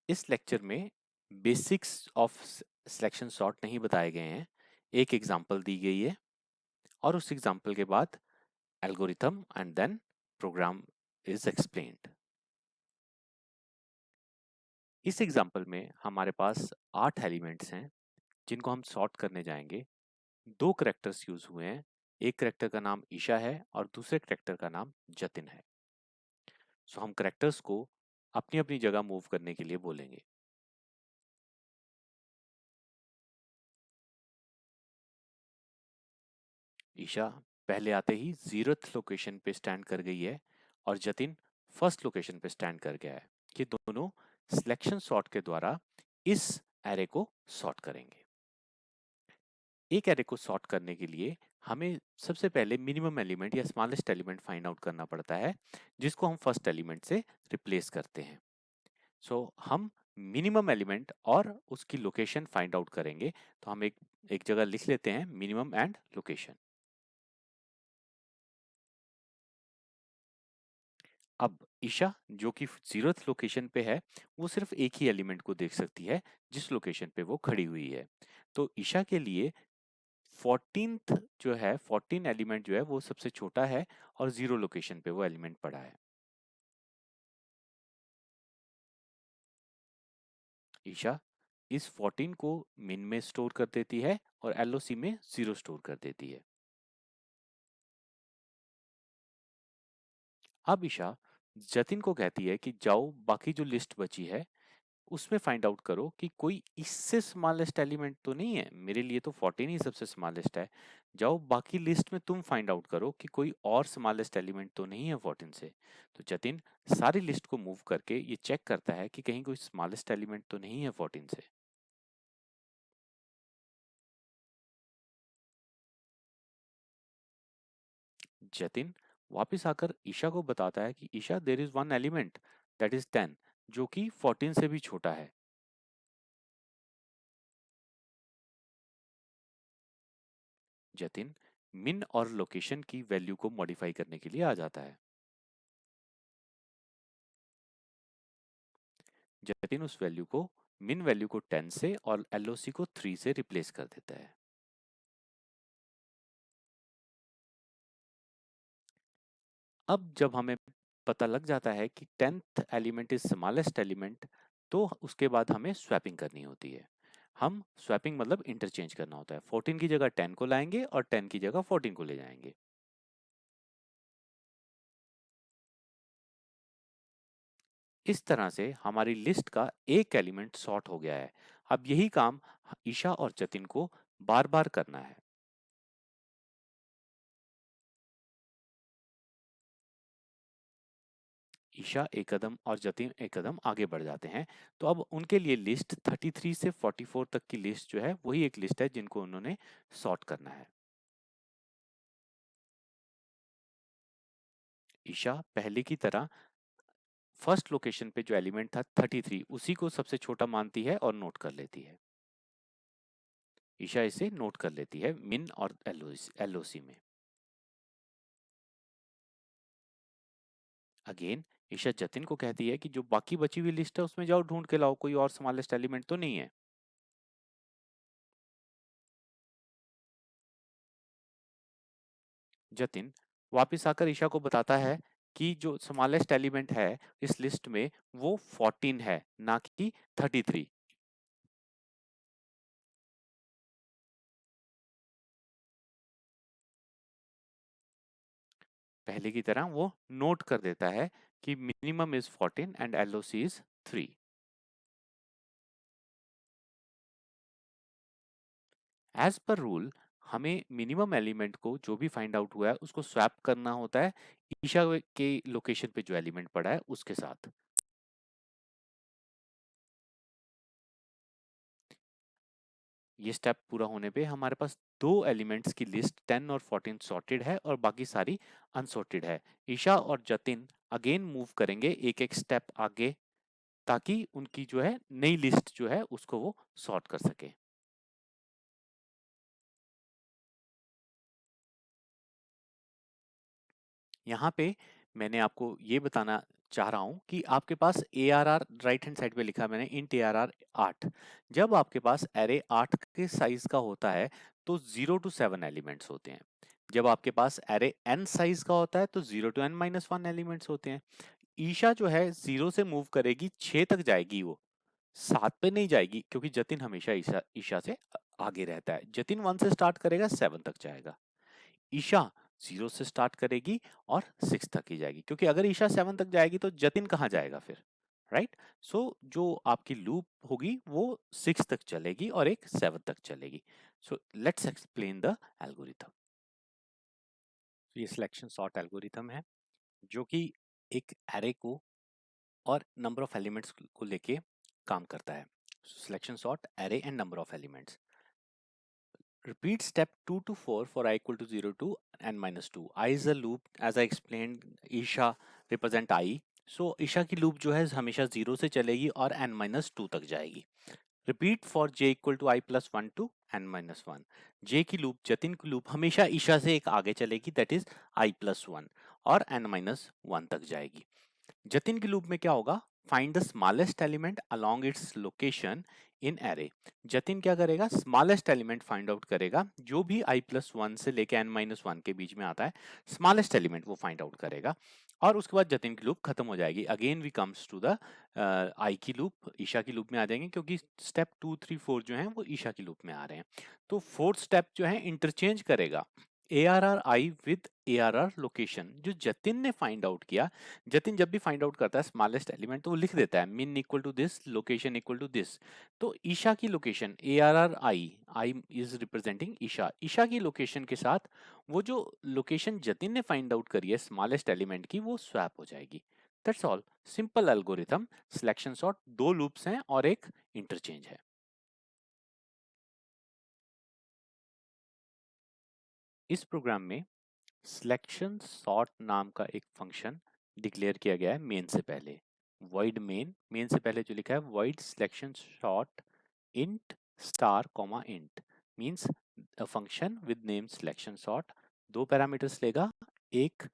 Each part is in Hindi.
इस लेक्चर में बेसिक्स ऑफ सिलेक्शन सॉर्ट नहीं बताए गए हैं। एक एग्जांपल दी गई है और उस एग्जांपल के बाद algorithm and then program is explained. इस एग्जांपल में हमारे पास 8 एलिमेंट्स हैं जिनको हम सॉर्ट करने जाएंगे। दो करेक्टर्स यूज हुए हैं, एक करेक्टर का नाम ईशा है और दूसरे करेक्टर का नाम जतिन है। सो हम करेक्टर्स को अपनी अपनी जगह मूव करने के लिए बोलेंगे। ईशा पहले आते ही 0th लोकेशन पे स्टैंड कर गई है और जतिन फर्स्ट लोकेशन पे स्टैंड कर गया है। ये दोनों सिलेक्शन सॉर्ट के द्वारा इस एरे को सॉर्ट करेंगे। एक एरे को सॉर्ट करने के लिए हमें सबसे पहले मिनिमम एलिमेंट या स्मॉलेस्ट एलिमेंट फाइंड आउट करना पड़ता है, जिसको हम फर्स्ट एलिमेंट से रिप्लेस करते हैं। सो हम मिनिमम एलिमेंट और उसकी लोकेशन फाइंड आउट करेंगे। तो हम एक एक जगह लिख लेते हैं मिनिमम एंड लोकेशन। अब ईशा जो कि 0th लोकेशन पे है, वो सिर्फ एक ही एलिमेंट को देख सकती है जिस लोकेशन पे वो खड़ी हुई है। तो ईशा के लिए 14th जो है, 14 एलिमेंट जो है वो सबसे छोटा है और 0 लोकेशन पे वो एलिमेंट पड़ा है। ईशा इस 14 को मिन में स्टोर कर देती है और एलओसी में 0 स्टोर कर देती है। अब ईशा जतिन को कहती है कि जाओ बाकी जो लिस्ट बची है उसमें फाइंड आउट करो कि कोई इससे स्मॉलेस्ट एलिमेंट तो नहीं है। मेरे लिए तो 14 ही सबसे स्मॉलेस्ट है। जाओ बाकी लिस्ट में तुम फाइंड आउट करो कि कोई और स्मॉलेस्ट एलिमेंट तो नहीं है 14 से। तो जतिन सारी लिस्ट को मूव करके ये चेक करता है कि कहीं कोई स्मॉलेस्ट एलिमेंट तो नहीं है 14 से। जतिन वापस आकर ईशा को बताता है कि ईशा there is one element that is 10, जो कि 14 से भी छोटा है। जतिन मिन और लोकेशन की वैल्यू को मॉडिफाई करने के लिए आ जाता है। जतिन उस वैल्यू को मिन वैल्यू को 10 से और एलओसी को 3 से रिप्लेस कर देता है। अब जब हमें पता लग जाता है कि 10th element is smallest element, तो उसके बाद हमें स्वैपिंग करनी होती है। हम स्वैपिंग मतलब इंटरचेंज करना होता है। 14 की जगह 10 को लाएंगे और 10 की जगह 14 को ले जाएंगे। इस तरह से हमारी लिस्ट का एक एलिमेंट सॉर्ट हो गया है। अब यही काम ईशा और जतिन को बार बार करना है। ईशा एक कदम और जतिन एक कदम आगे बढ़ जाते हैं। तो अब उनके लिए लिस्ट 33 से 44 तक की लिस्ट जो है वही एक लिस्ट है जिनको उन्होंने सॉर्ट करना है। ईशा पहले की तरह फर्स्ट लोकेशन पे जो एलिमेंट था 33, उसी को सबसे छोटा मानती है और नोट कर लेती है। ईशा इसे नोट कर लेती है मिन और एलओसी में। अगेन ईशा जतिन को कहती है कि जो बाकी बची हुई लिस्ट है उसमें जाओ ढूंढ के लाओ, कोई और स्मॉलेस्ट एलिमेंट तो नहीं है। जतिन वापिस आकर ईशा को बताता है कि जो स्मॉलेस्ट एलिमेंट है इस लिस्ट में वो 14 है, ना कि 33। पहले की तरह वो नोट कर देता है कि minimum is 14 and LOC is 3। As per rule हमें मिनिमम एलिमेंट को जो भी फाइंड आउट हुआ है उसको स्वैप करना होता है ईशा के लोकेशन पे जो एलिमेंट पड़ा है उसके साथ। ये स्टेप पूरा होने पे हमारे पास दो एलिमेंट्स की लिस्ट 10 और 14 सॉर्टेड है और बाकी सारी अनसॉर्टेड है। ईशा और जतिन अगेन मूव करेंगे एक एक स्टेप आगे, ताकि उनकी जो है नई लिस्ट जो है उसको वो सॉर्ट कर सके। यहाँ पे मैंने आपको ये बताना चाह रहा हूं कि आपके पास A R R right hand side पे लिखा है मैंने इंट ए आर आर 8। जब आपके पास एरे 8 के साइज का होता है तो 0 to 7 एलिमेंट्स होते हैं। जब आपके पास एरे n साइज का होता है तो 0 to n-1 एलिमेंट्स होते हैं। ईशा जो है 0 से मूव करेगी, 6 तक जाएगी, वो 7 पे नहीं जाएगी क्योंकि जतिन हमेशा ईशा ईशा से आगे रहता है। जतिन 1 से स्टार्ट करेगा, 7 तक जाएगा। ईशा 0 से स्टार्ट करेगी और 6 तक ही जाएगी, क्योंकि अगर ईशा 7 तक जाएगी तो जतिन कहाँ जाएगा फिर, राइट। सो जो आपकी लूप होगी वो 6 तक चलेगी और एक 7 तक चलेगी। So let's explain the algorithm. ये सिलेक्शन सॉर्ट एल्गोरिथम है जो कि एक एरे को और नंबर ऑफ एलिमेंट्स को लेके काम करता है। Selection sort array and number of elements. Repeat step 2 to 4 for I equal to 0 to n-2. I is a loop, as I explained, Isha represent I. So Isha की loop जो है हमेशा 0 से चलेगी और n-2 तक जाएगी. Repeat for j equal to I plus 1 to n-1. j की loop, जतिन की loop हमेशा ईशा से एक आगे चलेगी, that is I plus 1, और n-1 तक जाएगी. जतिन की लूप में क्या होगा? Find the smallest element along its location in array. Jatin क्या करेगा? स्मॉलेस्ट एलिमेंट फाइंड आउट करेगा जो भी i+1 से लेके n-1 के बीच में आता है, स्मॉलेस्ट एलिमेंट वो फाइंड आउट करेगा और उसके बाद जतिन की लूप खत्म हो जाएगी। Again we comes to the I की लूप, ईशा की लूप में आ जाएंगे क्योंकि स्टेप 2, 3, 4 जो है वो ईशा की लूप में आ रहे हैं। तो फोर्थ स्टेप जो है इंटरचेंज करेगा ARR I with ARR location जो जतिन ने फाइंड आउट किया। जतिन जब भी फाइंड आउट करता है स्मॉलेस्ट एलिमेंट तो वो लिख देता है min equal to this, location equal to this. तो ईशा की location ARR I is representing ईशा, ईशा की लोकेशन के साथ वो जो लोकेशन जतिन ने फाइंड आउट करी है स्मॉलेस्ट एलिमेंट की वो स्वैप हो जाएगी। That's all, simple algorithm. Selection sort, दो लूप्स हैं और एक इंटरचेंज है। इस प्रोग्राम में सिलेक्शन सॉर्ट नाम का एक फंक्शन डिक्लेयर किया गया है मेन से पहले। void मेन से पहले जो लिखा है void selection sort int star comma int means a function with name selection sort. दो पैरामीटर्स लेगा, एक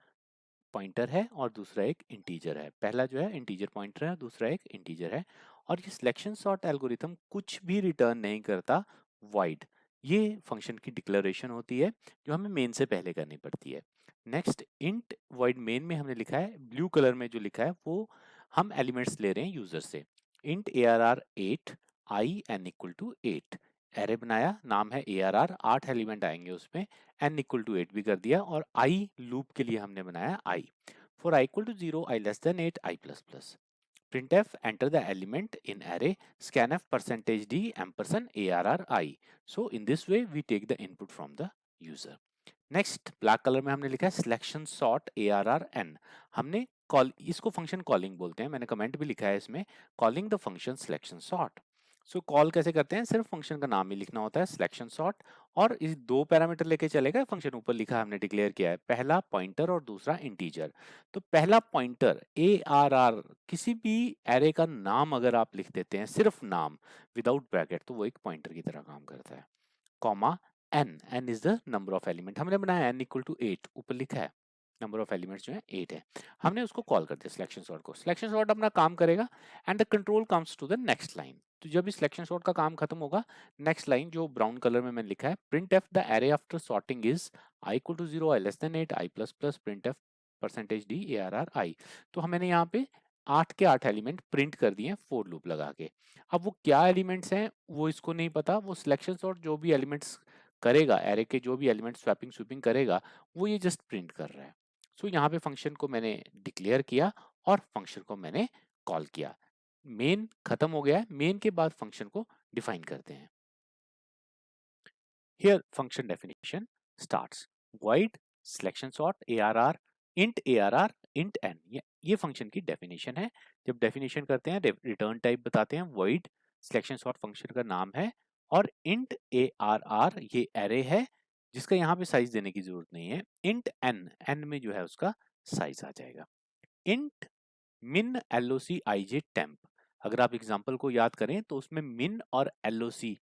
पॉइंटर है और दूसरा एक इंटीजर है। पहला जो है इंटीजर पॉइंटर है, दूसरा एक इंटीजर है। और ये सिलेक्शन सॉर्ट एल्गोरिथम कुछ भी रिटर्न नहीं करता, void। ये फंक्शन की डिक्लेरेशन होती है जो हमें मेन से पहले करनी पड़ती है। नेक्स्ट इंट void मेन में हमने लिखा है, ब्लू कलर में जो लिखा है वो हम एलिमेंट्स ले रहे हैं यूजर से। Int ARR 8 I n equal to 8, array बनाया, नाम है ARR, 8 एलिमेंट आएंगे उसमें, n इक्वल टू 8 भी कर दिया और I लूप के लिए हमने बनाया I। For I equal to 0, I less than 8, I plus plus. Printf enter the element in array, scanf percentage %d ampersand ARR I. So in this way we take the input from the user. Next black colour में हमने लिखा है सिलेक्शन सॉर्ट ARR n। हमने कॉल, इसको फंक्शन कॉलिंग बोलते हैं, मैंने कमेंट भी लिखा है इसमें, calling the function selection sort. So call कैसे करते हैं? सिर्फ फंक्शन का नाम ही लिखना होता है सिलेक्शन सॉर्ट, और इस दो पैरामीटर लेके चलेगा फंक्शन। ऊपर लिखा है, हमने डिक्लेयर किया है, पहला पॉइंटर और दूसरा इंटीजर। तो पहला पॉइंटर ARR, किसी भी एरे का नाम अगर आप लिख देते हैं, सिर्फ नाम विदाउट ब्रैकेट, तो वो एक पॉइंटर की तरह काम करता है। Comma n is the number of element, हमने बनाया n इक्वल टू 8, ऊपर लिखा है नंबर ऑफ एलिमेंट्स जो है 8 है। हमने उसको कॉल कर दिया सिलेक्शन सॉर्ट को, सिलेक्शन सॉर्ट अपना काम करेगा and the control comes to the next line. तो जब भी सिलेक्शन सॉर्ट का काम खत्म होगा, नेक्स्ट लाइन जो ब्राउन कलर में मैंने लिखा है, print F the array after sorting is I equal to 0, I less than 8, I plus plus, print F percentage d ARR I। तो हमने यहाँ पे 8 के 8 एलिमेंट प्रिंट कर दिए फोर लूप लगा के। अब वो क्या एलिमेंट्स हैं वो इसको नहीं पता, वो सिलेक्शन सॉर्ट जो भी एलिमेंट्स करेगा, एरे के जो भी एलिमेंट स्वैपिंग स्विपिंग करेगा, वो ये जस्ट प्रिंट कर रहा है। सो यहाँ पे फंक्शन को मैंने डिक्लेयर किया और फंक्शन को मैंने कॉल किया। मेन खत्म हो गया है, मेन के बाद फंक्शन को डिफाइन करते हैं। Here function definition starts, void selection sort ARR int ARR int n, ये फंक्शन की डेफिनेशन है। जब डेफिनेशन करते हैं रिटर्न टाइप बताते हैं, void सिलेक्शन सॉर्ट फंक्शन का नाम है, और int ARR ये एरे है जिसका यहाँ पे साइज देने की जरूरत नहीं है। int n में जो है उसका साइज आ जाएगा। int min loc ij temp, अगर आप एग्जांपल को याद करें तो उसमें min और loc,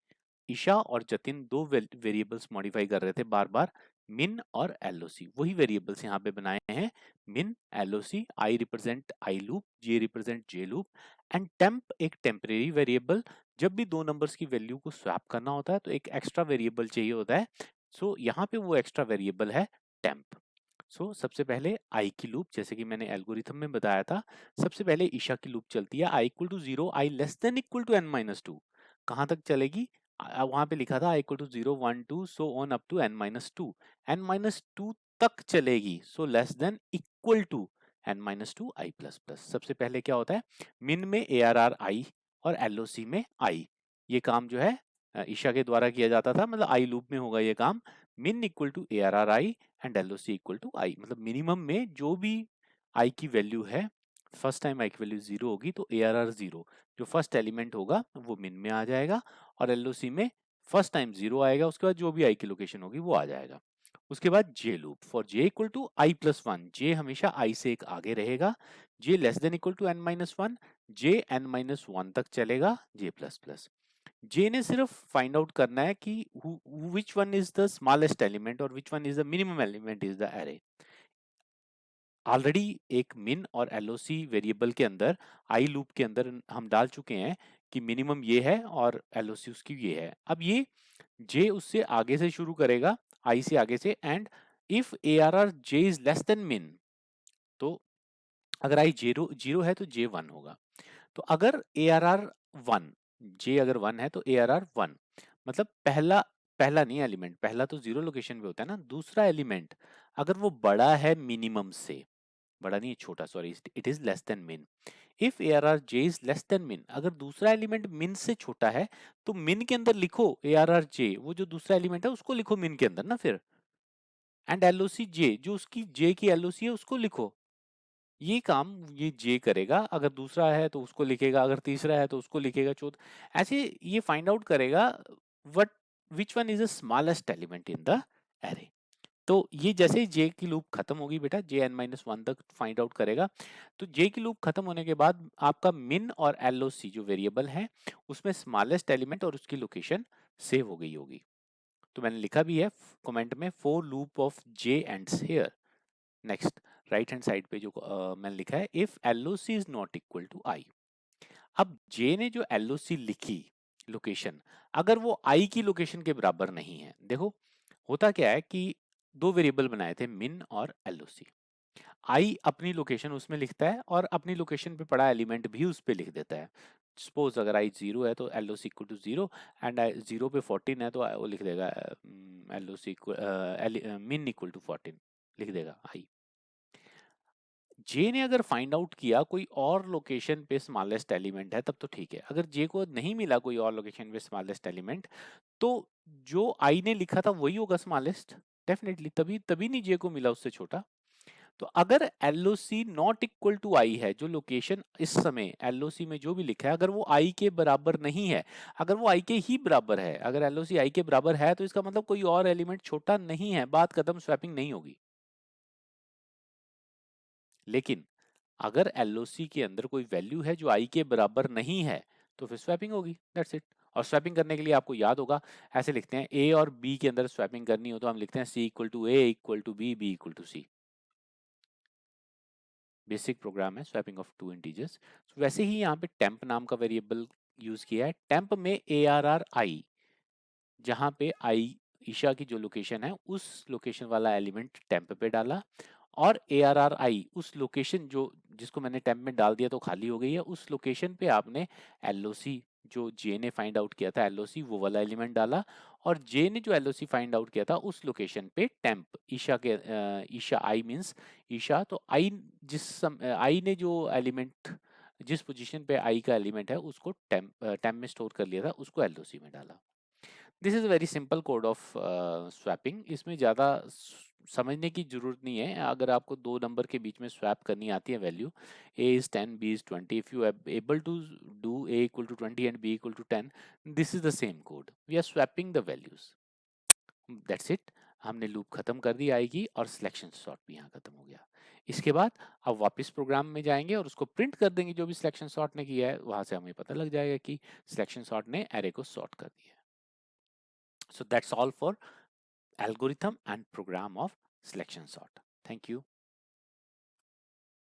ईशा और जतिन दो वेरिएबल्स मॉडिफाई कर रहे थे बार बार, मिन और एलओसी वही वेरिएबल्स यहाँ पे बनाए हैं, मिन LOC, I represent I loop, J represent J loop and temp एक टेम्परेरी वेरिएबल। जब भी दो नंबर्स की वैल्यू को स्वैप करना होता है तो एक एक्स्ट्रा वेरिएबल चाहिए होता है, सो यहाँ पे वो एक्स्ट्रा वेरिएबल है टेम्प। सो सबसे पहले आई की लूप, जैसे कि मैंने एल्गोरिथम में बताया था, सबसे पहले ईशा की लूप चलती है I equal to 0, I less than equal to n-2। कहाँ तक चलेगी? वहां पे लिखा था I equal to 0 1 2 so on up to n-2, n-2 तक चलेगी, so less than equal to n-2 I plus plus. सबसे पहले क्या होता है, मिन में ARR आई और LOC में आई, ये काम जो है ईशा के द्वारा किया जाता था, मतलब आई लूप में होगा ये काम। Min equal to ARR I and LOC equal to I, मतलब मिनिमम में जो भी आई की वैल्यू है, फर्स्ट टाइम आई की वैल्यू 0 होगी तो ARR 0 जो फर्स्ट एलिमेंट होगा वो मिन में आ जाएगा, और LOC में फर्स्ट टाइम 0 आएगा, उसके बाद जो भी आई की लोकेशन होगी वो आ जाएगा। उसके बाद J loop, for J equal to I plus one, J हमेशा आई से एक आगे रहेगा, J less than equal to n-1, J n-1 तक चलेगा, जे प्लस प्लस। जे ने सिर्फ फाइंड आउट करना है कि which one is the smallest element और which one is the minimum element is the array. Already एक मिन और एलओसी वेरिएबल के अंदर आई लूप के अंदर हम डाल चुके हैं कि मिनिमम ये है और एलओसी उसकी ये है। अब ये जे उससे आगे से शुरू करेगा, आई से आगे से, and if ARR J is less than मिन, तो अगर आई जीरो जीरो है तो जे 1 होगा। तो अगर ARR 1, जे अगर 1 है तो ARR 1, मतलब पहला पहला नहीं एलिमेंट, पहला तो 0 लोकेशन पे होता है ना, दूसरा एलिमेंट अगर वो बड़ा है मिनिमम से, बड़ा नहीं छोटा, sorry, it is less than min. If ARR j is less than min, अगर दूसरा एलिमेंट मिन से छोटा है तो मिन के अंदर लिखो ARR j, वो जो दूसरा एलिमेंट है उसको लिखो मिन के अंदर ना फिर, एंड LOC j, जो उसकी j की LOC है उसको लिखो। ये काम ये j करेगा, अगर दूसरा है तो उसको लिखेगा, अगर तीसरा है तो उसको लिखेगा, चौथा, ऐसे ये फाइंड आउट करेगा what which one is the smallest element in the array. तो ये जैसे ही जे की लूप खत्म होगी बेटा, जे n-1 तक फाइंड आउट करेगा, तो जे की लूप खत्म होने के बाद आपका मिन और LOC जो वेरिएबल है उसमें स्मॉलेस्ट एलिमेंट और उसकी लोकेशन सेव हो गई होगी। तो मैंने लिखा भी है कमेंट में, for loop of J ends here. Next right hand side पे जो मैंने लिखा है, if LOC is not equal to I. अब जे ने जो LOC लिखी लोकेशन, अगर वो आई की लोकेशन के बराबर नहीं है, देखो होता क्या है कि दो वेरिएबल बनाए थे मिन और LOC, आई अपनी लोकेशन उसमें लिखता है और अपनी लोकेशन पे पड़ा एलिमेंट भी उस पे लिख देता है। सपोज अगर आई 0 है तो LOC इक्वल टू 0, एंड 0 पे 14 है तो वो लिख देगा LOC मिन इक्वल टू 14 लिख देगा आई। जे ने अगर फाइंड आउट किया कोई और लोकेशन पे स्मॉलेस्ट एलिमेंट है तब तो ठीक है, अगर जे को नहीं मिला कोई और लोकेशन पे स्मॉलेस्ट एलिमेंट, तो जो आई ने लिखा था वही होगा स्मॉलेस्ट डेफिनेटली, तभी तभी नहीं जे को मिला उससे छोटा। तो अगर LOC नॉट इक्वल टू आई है, जो लोकेशन इस समय LOC में जो भी लिखा है अगर वो आई के बराबर नहीं है, अगर वो आई के ही बराबर है, अगर LOC आई के बराबर है तो इसका मतलब कोई और एलिमेंट छोटा नहीं है, बात खत्म, स्वैपिंग नहीं होगी। लेकिन अगर LOC के अंदर कोई वैल्यू है जो आई के बराबर नहीं है तो फिर स्वैपिंग होगी, दैट्स इट। और स्वैपिंग करने के लिए आपको याद होगा, ऐसे लिखते हैं ए और बी के अंदर स्वैपिंग करनी हो तो हम लिखते हैं C equal to A equal to B, B equal to C। Basic program है स्वैपिंग ऑफ टू इंटीजर्स। वैसे ही यहाँ पे टेम्प नाम का वेरिएबल यूज किया है, टेम्प में ARR आई, जहाँ पे आई ईशा की जो लोकेशन है उस लोकेशन वाला एलिमेंट टेम्प पे डाला, और ARR आई उस लोकेशन जो जिसको मैंने टेम्प में डाल दिया तो खाली हो गई है, उस लोकेशन पे आपने LOC जो जे ने फाइंड आउट किया था LOC वो वाला एलिमेंट डाला, और जे ने जो LOC फाइंड आउट किया था उस लोकेशन पे टेम्प ईशा के ईशा आई मींस ईशा, तो आई आई ने जो एलिमेंट जिस पोजीशन पे आई का एलिमेंट है उसको टेम्प में स्टोर कर लिया था उसको LOC में डाला। This is very simple code of swapping, इसमें ज़्यादा समझने की जरूरत नहीं है। अगर आपको दो नंबर के बीच में स्वैप करनी आती है value, a is 10 b is 20, if you are able to do a equal to 20 and b equal to 10, this is the same code, we are swapping the values, that's it। हमने लूप खत्म कर दी आएगी, और सिलेक्शन सॉर्ट भी यहाँ खत्म हो गया। इसके बाद अब वापस प्रोग्राम में जाएंगे और उसको प्रिंट कर देंगे जो भी सिलेक्शन सॉर्ट ने किया है, वहां से हमें पता लग जाएगा कि सिलेक्शन सॉर्ट ने एरे को सॉर्ट कर दिया। So that's all for algorithm and program of selection sort. Thank you.